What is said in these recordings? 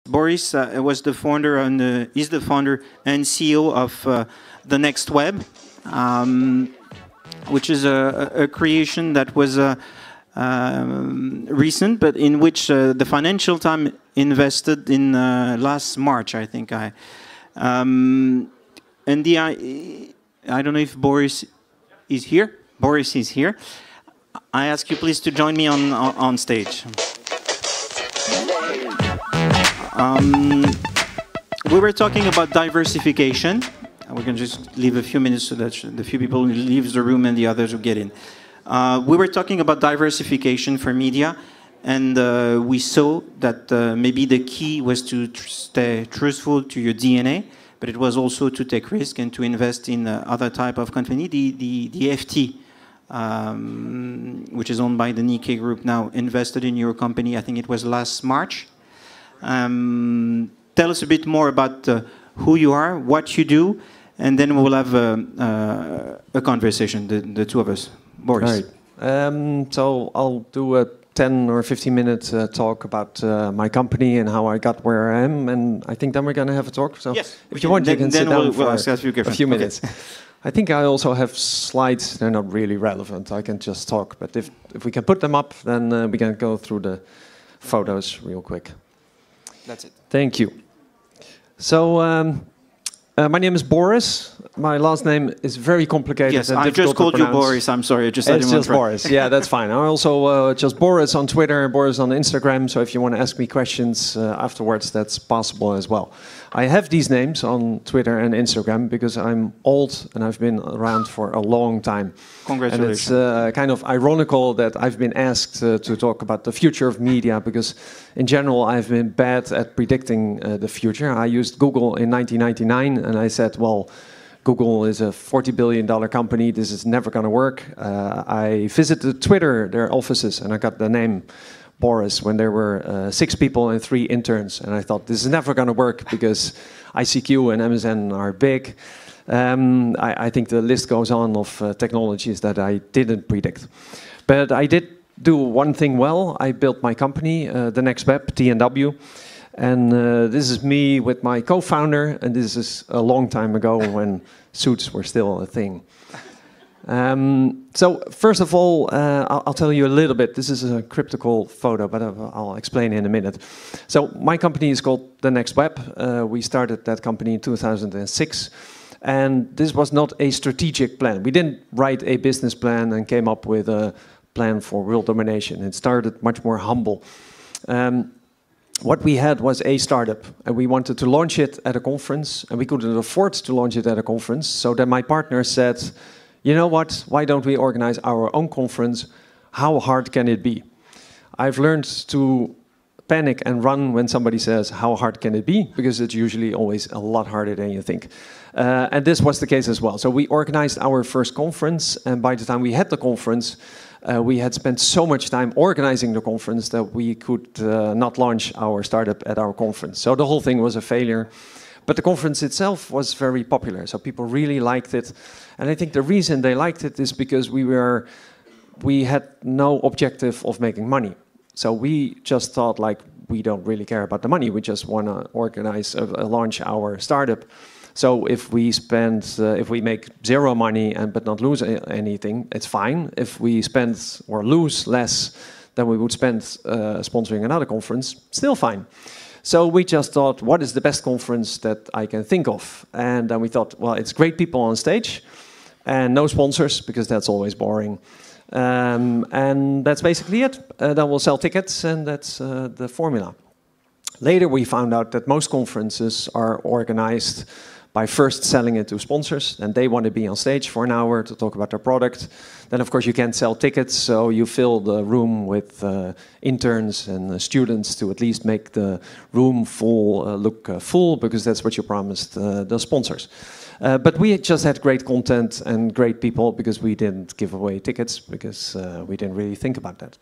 Boris was the founder and is the founder and CEO of the Next Web, which is a creation that was recent, but in which the Financial Times invested in last March, I think. And I don't know if Boris is here. Boris is here. I ask you please to join me on stage. We were talking about diversification. We're going to just leave a few minutes so that the few people leave the room and the others will get in. We were talking about diversification for media, and we saw that maybe the key was to stay truthful to your DNA, but it was also to take risk and to invest in other type of company. The FT, which is owned by the Nikkei Group now, invested in your company, I think it was last March. Tell us a bit more about who you are, what you do, and then we'll have a conversation, the two of us. Boris. All right. So I'll do a 10 or 15-minute talk about my company and how I got where I am, and I think then we're going to have a talk. So yes, if you want, you can sit down for a few minutes. Okay. I think I also have slides. They're not really relevant. I can just talk, but if we can put them up, then we can go through the photos real quick. That's it. Thank you. So my name is Boris. My last name is very complicated. Yes, and I just called you Boris. I'm sorry. I just it's just Boris. Yeah, that's fine. I also just Boris on Twitter, Boris on Instagram. So if you want to ask me questions afterwards, that's possible as well. I have these names on Twitter and Instagram because I'm old and I've been around for a long time. Congratulations. And it's kind of ironical that I've been asked to talk about the future of media because in general I've been bad at predicting the future. I used Google in 1999 and I said, well, Google is a $40 billion company. This is never going to work. I visited Twitter, their offices, and I got the name Boris when there were 6 people and 3 interns. And I thought, this is never going to work because ICQ and MSN are big. I think the list goes on of technologies that I didn't predict. But I did do one thing well. I built my company, the Next Web, TNW. And this is me with my co-founder, and this is a long time ago when suits were still a thing. So first of all, I'll tell you a little bit. This is a cryptical photo, but I'll explain in a minute. So my company is called The Next Web. We started that company in 2006. And this was not a strategic plan. We didn't write a business plan and came up with a plan for world domination. It started much more humble. What we had was a startup, and we wanted to launch it at a conference, and we couldn't afford to launch it at a conference. So then my partner said, you know what, why don't we organize our own conference? How hard can it be? I've learned to panic and run when somebody says, how hard can it be? Because it's usually always a lot harder than you think. And this was the case as well. So we organized our first conference, and by the time we had the conference, we had spent so much time organizing the conference that we could not launch our startup at our conference. So the whole thing was a failure. But the conference itself was very popular, so people really liked it. And I think the reason they liked it is because we had no objective of making money. So we just thought, like, we don't really care about the money. We just want to organize, launch our startup. So if we make 0 money but not lose anything, it's fine. If we spend or lose less than we would spend sponsoring another conference, still fine. So we just thought, what is the best conference that I can think of? And then we thought, well, it's great people on stage and no sponsors, because that's always boring. And that's basically it. Then we'll sell tickets, and that's the formula. Later we found out that most conferences are organized by first selling it to sponsors, and they want to be on stage for an hour to talk about their product. Then, of course, you can't sell tickets, so you fill the room with interns and students to at least make the room full look full, because that's what you promised the sponsors. But we just had great content and great people because we didn't give away tickets, because we didn't really think about that.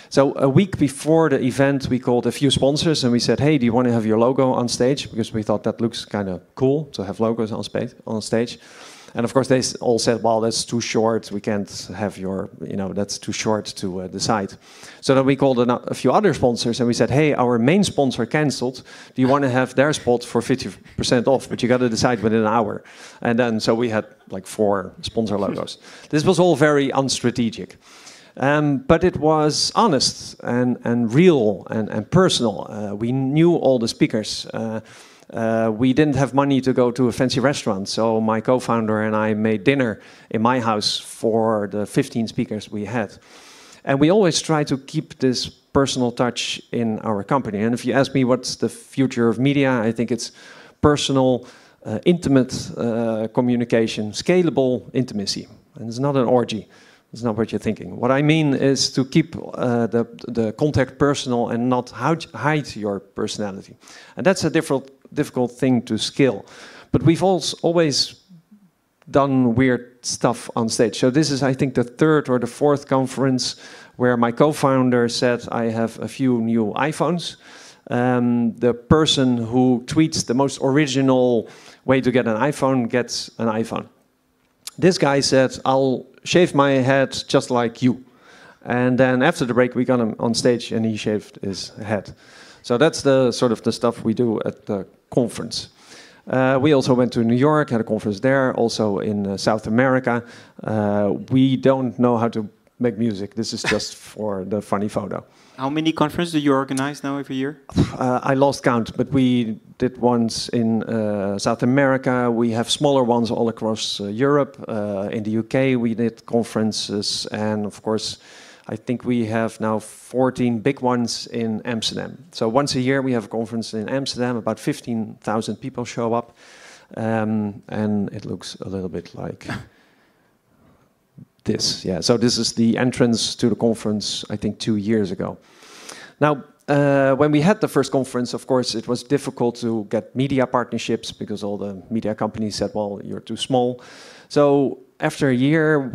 So a week before the event, we called a few sponsors and we said, hey, do you want to have your logo on stage? Because we thought that looks kind of cool to have logos on stage. And of course, they all said, well, that's too short. We can't have your, that's too short to decide. So then we called a few other sponsors and we said, hey, our main sponsor canceled. Do you want to have their spot for 50% off? But you got to decide within an hour. And then, so we had like 4 sponsor logos. This was all very unstrategic. But it was honest and real and personal. We knew all the speakers. We didn't have money to go to a fancy restaurant, so my co-founder and I made dinner in my house for the 15 speakers we had. And we always try to keep this personal touch in our company. And if you ask me what's the future of media, I think it's personal, intimate communication, scalable intimacy. And it's not an orgy. It's not what you're thinking. What I mean is to keep the contact personal and not hide your personality. And that's a difficult thing to scale. But we've always done weird stuff on stage. So this is, I think, the 3rd or the 4th conference where my co-founder said, I have a few new iPhones. The person who tweets the most original way to get an iPhone gets an iPhone. This guy said, I'll shave my head just like you. And then after the break, we got him on stage and he shaved his head. So that's the sort of the stuff we do at the conference. We also went to New York, had a conference there, also in South America. We don't know how to make music. This is just for the funny photo. How many conferences do you organize now every year? I lost count, but we did ones in South America. We have smaller ones all across Europe. In the UK, we did conferences. And of course, I think we have now 14 big ones in Amsterdam. So once a year, we have a conference in Amsterdam. About 15,000 people show up. And it looks a little bit like this. Yeah, so this is the entrance to the conference, I think 2 years ago. Now, when we had the first conference, of course, it was difficult to get media partnerships because all the media companies said, well, you're too small. So after a year,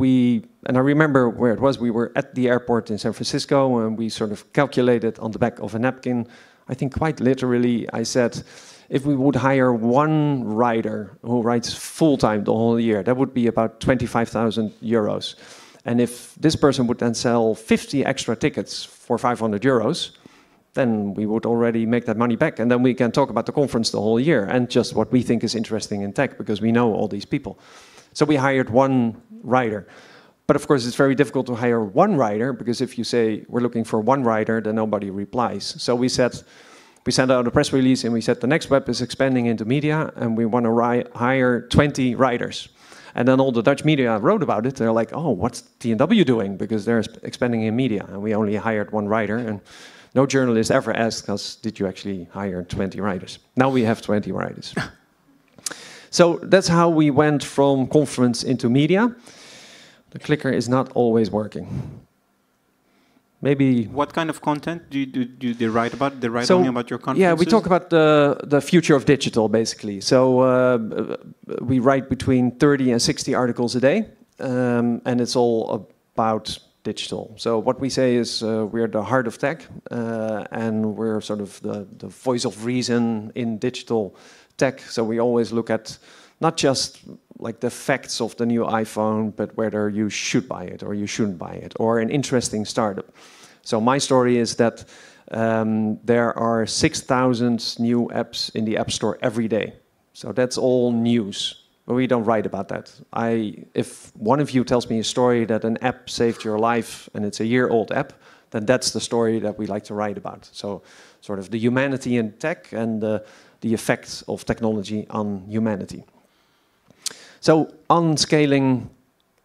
and I remember where it was, we were at the airport in San Francisco and we sort of calculated on the back of a napkin, I think quite literally, I said, if we would hire one writer who writes full-time the whole year, that would be about 25,000 euros. And if this person would then sell 50 extra tickets for 500 euros, then we would already make that money back. And then we can talk about the conference the whole year and just what we think is interesting in tech because we know all these people. So we hired one writer. But of course, it's very difficult to hire one writer because if you say we're looking for one writer, then nobody replies. So we sent out a press release and we said the next web is expanding into media and we want to hire 20 writers. And then all the Dutch media wrote about it. They're like, oh, what's TNW doing? Because they're expanding in media. And we only hired one writer. And no journalist ever asked us, did you actually hire 20 writers? Now we have 20 writers. So that's how we went from conference into media. The clicker is not always working. Maybe. What kind of content do they write about? They write only about your conferences? Yeah, we talk about the future of digital, basically. So we write between 30 and 60 articles a day, and it's all about digital. So what we say is we're the heart of tech, and we're sort of the voice of reason in digital tech. So we always look at not just like the facts of the new iPhone, but whether you should buy it or you shouldn't buy it, or an interesting startup. So my story is that there are 6,000 new apps in the App Store every day. So that's all news. But we don't write about that. If one of you tells me a story that an app saved your life and it's a year-old app, then that's the story that we like to write about. So sort of the humanity in tech and the effects of technology on humanity. So on scaling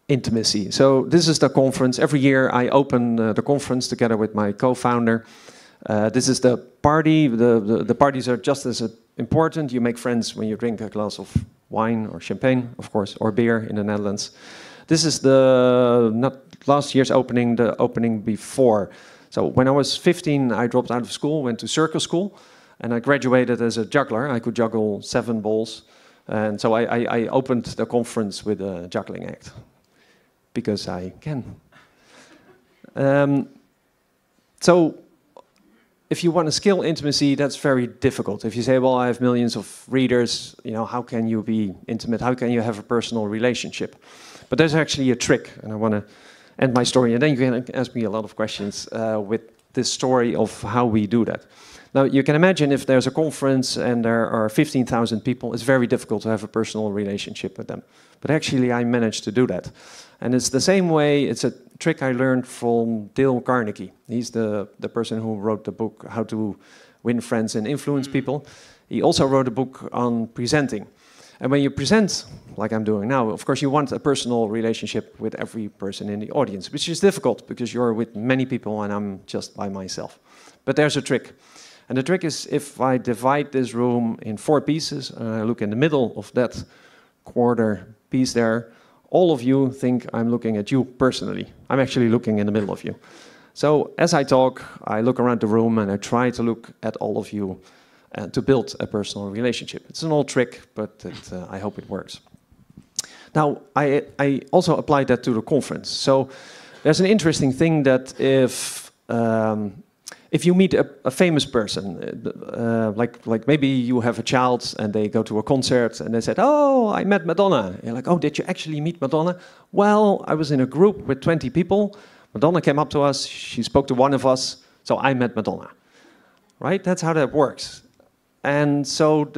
intimacy. So this is the conference. Every year I open the conference together with my co-founder. This is the party. The parties are just as important. You make friends when you drink a glass of wine or champagne, of course, or beer in the Netherlands. This is not last year's opening, the opening before. So when I was 15, I dropped out of school, went to circus school, and I graduated as a juggler. I could juggle 7 balls. And so I opened the conference with a juggling act, because I can. So if you want to scale intimacy, that's very difficult. If you say, well, I have millions of readers, you know, how can you be intimate? How can you have a personal relationship? But there's actually a trick, and I want to end my story, and then you can ask me a lot of questions with this story of how we do that. Now, you can imagine if there's a conference and there are 15,000 people, it's very difficult to have a personal relationship with them. But actually, I managed to do that. And it's the same way, it's a trick I learned from Dale Carnegie. He's the person who wrote the book, How to Win Friends and Influence People. He also wrote a book on presenting. And when you present, like I'm doing now, of course you want a personal relationship with every person in the audience, which is difficult because you're with many people and I'm just by myself. But there's a trick. And the trick is if I divide this room in 4 pieces, and I look in the middle of that quarter piece there, all of you think I'm looking at you personally. I'm actually looking in the middle of you. So as I talk, I look around the room and I try to look at all of you to build a personal relationship. It's an old trick, but I hope it works. Now, I also applied that to the conference. So there's an interesting thing that if you meet a famous person, like maybe you have a child and they go to a concert and they said, oh, I met Madonna. You're like, oh, did you actually meet Madonna? Well, I was in a group with 20 people. Madonna came up to us. She spoke to one of us. So I met Madonna. Right? That's how that works. And so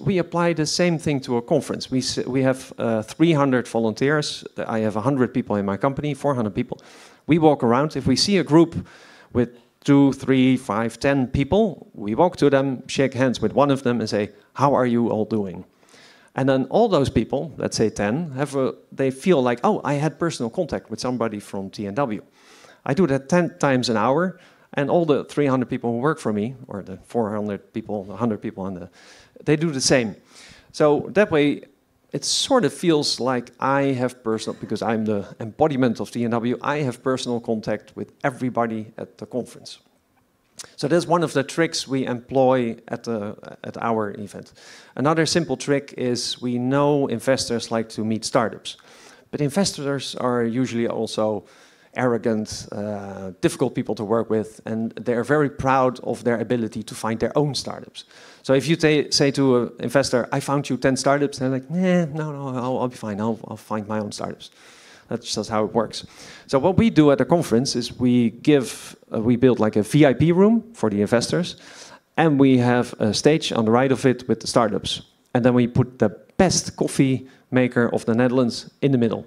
we apply the same thing to a conference. We have 300 volunteers. I have 100 people in my company, 400 people. We walk around. If we see a group with 2, 3, 5, 10 people, we walk to them, shake hands with one of them and say, how are you all doing? And then all those people, let's say 10, they feel like, oh, I had personal contact with somebody from TNW. I do that 10 times an hour. And all the 300 people who work for me, or the 400 people, 100 people, they do the same. So that way, it sort of feels like I have personal, because I'm the embodiment of TNW, I have personal contact with everybody at the conference. So that's one of the tricks we employ at our event. Another simple trick is we know investors like to meet startups. But investors are usually also arrogant, difficult people to work with, and they're very proud of their ability to find their own startups. So if you say to an investor, I found you 10 startups, they're like, no, I'll be fine, I'll find my own startups. That's just how it works. So what we do at the conference is we build like a VIP room for the investors, and we have a stage on the right of it with the startups. And then we put the best coffee maker of the Netherlands in the middle.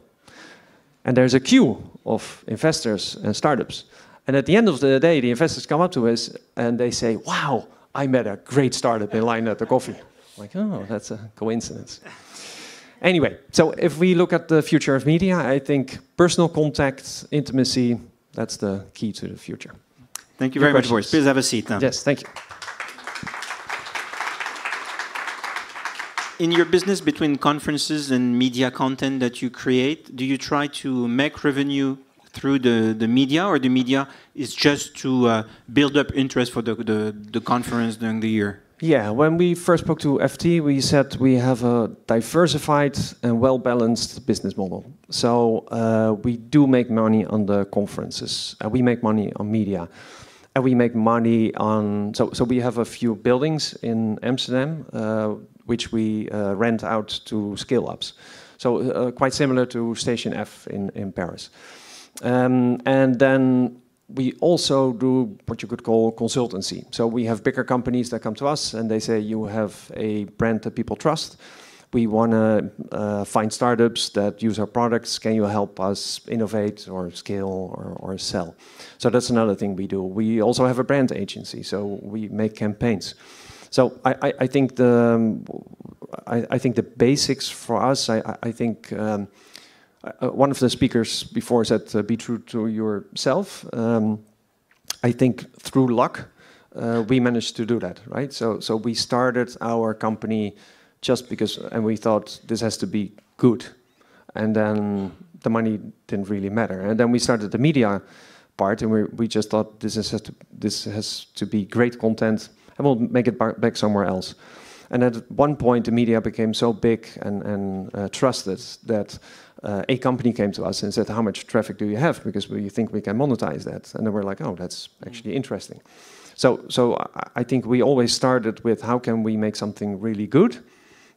And there's a queue of investors and startups. And at the end of the day, the investors come up to us and they say, wow, I met a great startup in line at the coffee. I'm like, oh, that's a coincidence. Anyway, so if we look at the future of media, I think personal contact, intimacy, that's the key to the future. Thank you very much, Boris. Please have a seat now. Yes, thank you. In your business between conferences and media content that you create, do you try to make revenue through the media, or the media is just to build up interest for the conference during the year? Yeah, when we first spoke to FT, we said we have a diversified and well-balanced business model. So we do make money on the conferences, and we make money on media. And we make money on... So we have a few buildings in Amsterdam, which we rent out to scale-ups. So quite similar to Station F in Paris. And then we also do what you could call consultancy. So we have bigger companies that come to us and they say, you have a brand that people trust. We want to find startups that use our products. Can you help us innovate or scale or sell? So that's another thing we do. We also have a brand agency, so we make campaigns. So I think the basics for us. I think one of the speakers before said, "Be true to yourself." I think through luck, we managed to do that, right? So we started our company just because, and we thought this has to be good, and then the money didn't really matter. And then we started the media part, and we just thought this has to be great content, and we'll make it back somewhere else. And at one point, the media became so big and trusted that a company came to us and said, "How much traffic do you have? Because we think we can monetize that." And then we're like, "Oh, that's actually interesting." So I think we always started with how can we make something really good,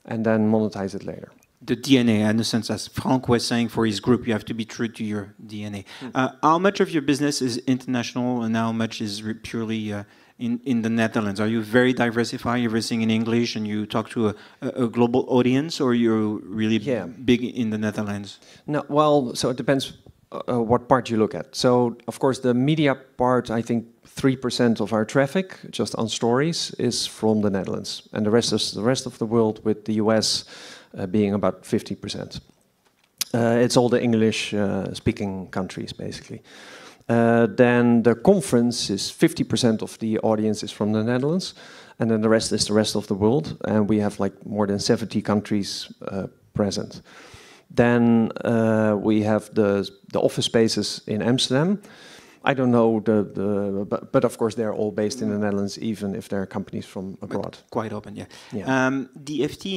and then monetize it later. The DNA, in the sense, as Frank was saying, for his group, you have to be true to your DNA. How much of your business is international, and how much is purely in the Netherlands? Are you very diversified, everything in English, and you talk to a global audience, or you're really big in the Netherlands? No, well, so it depends what part you look at. So, of course, the media part, I think 3% of our traffic, just on stories, is from the Netherlands, and the rest is the rest of the world, with the US being about 50%. It's all the English-speaking countries, basically. Then the conference is 50% of the audience is from the Netherlands, and then the rest is the rest of the world, and we have like more than 70 countries present. Then we have the office spaces in Amsterdam. I don't know but of course they're all based in the Netherlands, even if they're companies from abroad. But quite open, yeah. The FT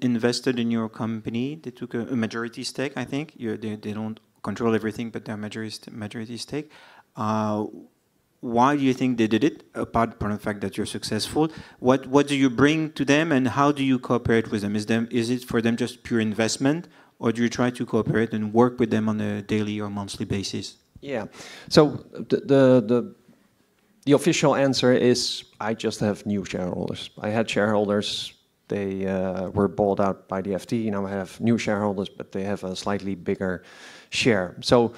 invested in your company. They took a majority stake, I think. They don't control everything, but they're majority stake. Why do you think they did it? Apart from the fact that you're successful, what do you bring to them, and how do you cooperate with them? Is it for them just pure investment, or do you try to cooperate and work with them on a daily or monthly basis? Yeah, so the official answer is I just have new shareholders. I had shareholders, they were bought out by the FT. Now I have new shareholders, but they have a slightly bigger share. So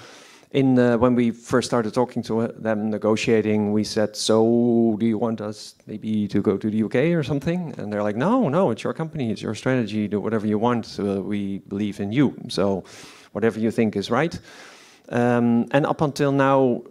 when we first started talking to them, negotiating, we said, so do you want us maybe to go to the UK or something? And they're like, no, it's your company, it's your strategy, do whatever you want. We believe in you, so whatever you think is right. And up until now,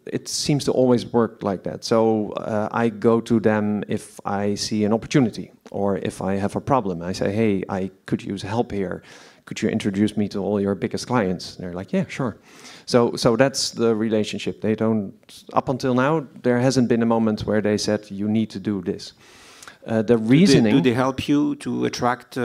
it seems to always work like that. So I go to them if I see an opportunity, or if I have a problem. I say, hey, I could use help here. Could you introduce me to all your biggest clients? And they're like, yeah, sure. So that's the relationship. They don't, up until now, there hasn't been a moment where they said, you need to do this. The reasoning... Do they help you to attract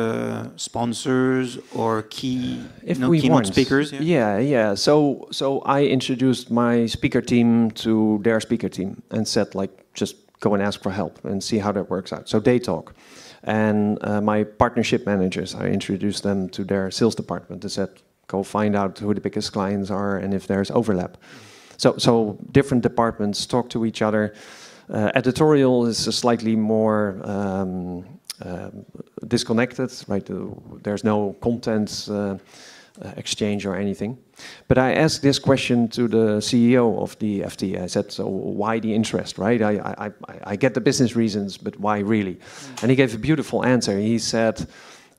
sponsors or keynote speakers? Yeah. So I introduced my speaker team to their speaker team and said, like, just go and ask for help and see how that works out. So they talk. And my partnership managers, I introduced them to their sales department and said, go find out who the biggest clients are and if there's overlap. So different departments talk to each other. Editorial is a slightly more disconnected, right? There's no content exchange or anything. But I asked this question to the CEO of the FT. I said, so why the interest, right? I get the business reasons, but why really? And he gave a beautiful answer. He said,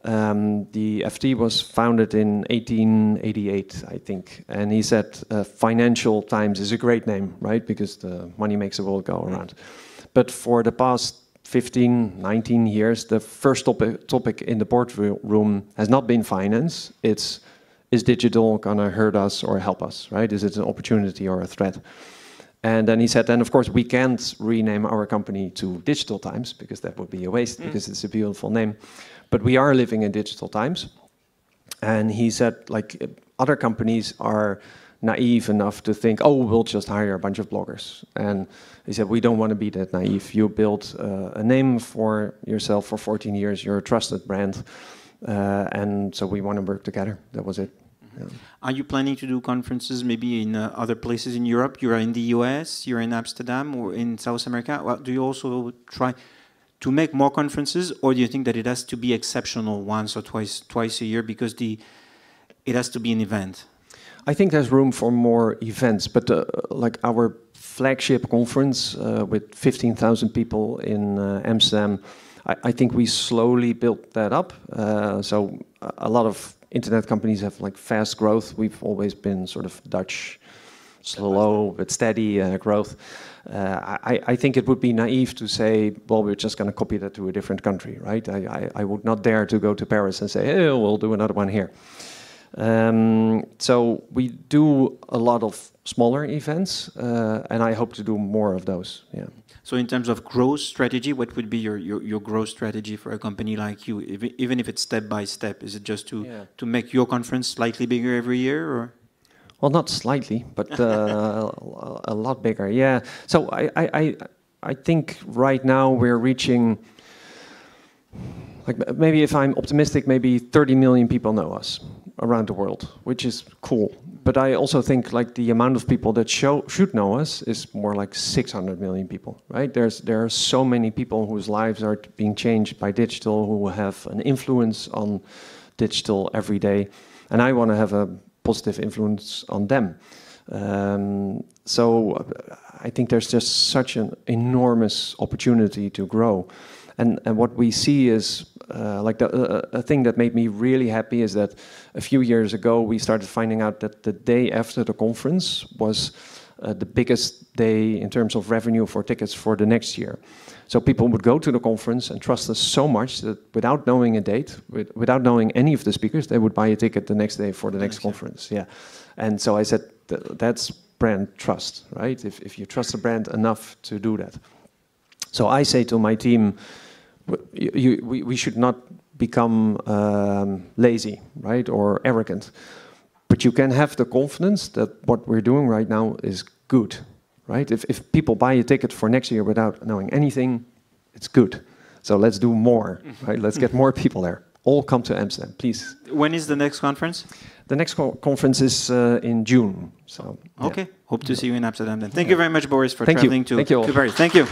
the FT was founded in 1888, I think. And he said, Financial Times is a great name, right? Because the money makes the world go around. But for the past 15, 19 years, the first topic in the boardroom has not been finance. Is digital gonna hurt us or help us, right? Is it an opportunity or a threat? And then he said, then of course we can't rename our company to Digital Times, because that would be a waste, because it's a beautiful name. But we are living in digital times. And he said, like, other companies are naive enough to think, oh, we'll just hire a bunch of bloggers. And he said, we don't want to be that naive. You built a name for yourself for 14 years. You're a trusted brand. And so we want to work together. That was it. Yeah. Are you planning to do conferences maybe in other places in Europe? You're in the US, you're in Amsterdam, or in South America. Well, do you also try to make more conferences, or do you think that it has to be exceptional once or twice a year because it has to be an event? I think there's room for more events, but like our flagship conference with 15,000 people in Amsterdam, I think we slowly built that up. So a lot of internet companies have like fast growth. We've always been sort of Dutch, slow but steady growth. I think it would be naive to say, well, we're just going to copy that to a different country, right? I would not dare to go to Paris and say, hey, we'll do another one here. So we do a lot of smaller events, and I hope to do more of those. Yeah. So in terms of growth strategy, what would be your growth strategy for a company like you, even if it's step by step? Is it just to make your conference slightly bigger every year, or? Well, not slightly, but a lot bigger. Yeah. So I think right now we're reaching, like maybe if I'm optimistic, maybe 30 million people know us around the world, which is cool. But I also think like the amount of people that should know us is more like 600 million people, right? There are so many people whose lives are being changed by digital, who have an influence on digital every day, and I want to have a positive influence on them. So I think there's just such an enormous opportunity to grow. And what we see is, a thing that made me really happy is that a few years ago we started finding out that the day after the conference was the biggest day in terms of revenue for tickets for the next year. So people would go to the conference and trust us so much that without knowing a date, without knowing any of the speakers, they would buy a ticket the next day for the next conference. Yeah, and so I said that's brand trust, right? If you trust a brand enough to do that. So I say to my team, we should not become lazy, right, or arrogant. But you can have the confidence that what we're doing right now is good, right? If people buy a ticket for next year without knowing anything, it's good. So let's do more, right? Let's get more people there. All come to Amsterdam, please. When is the next conference? The next conference is in June. So okay, hope to see you in Amsterdam then. Thank you very much, Boris, for Thank traveling you. to Paris. Thank you.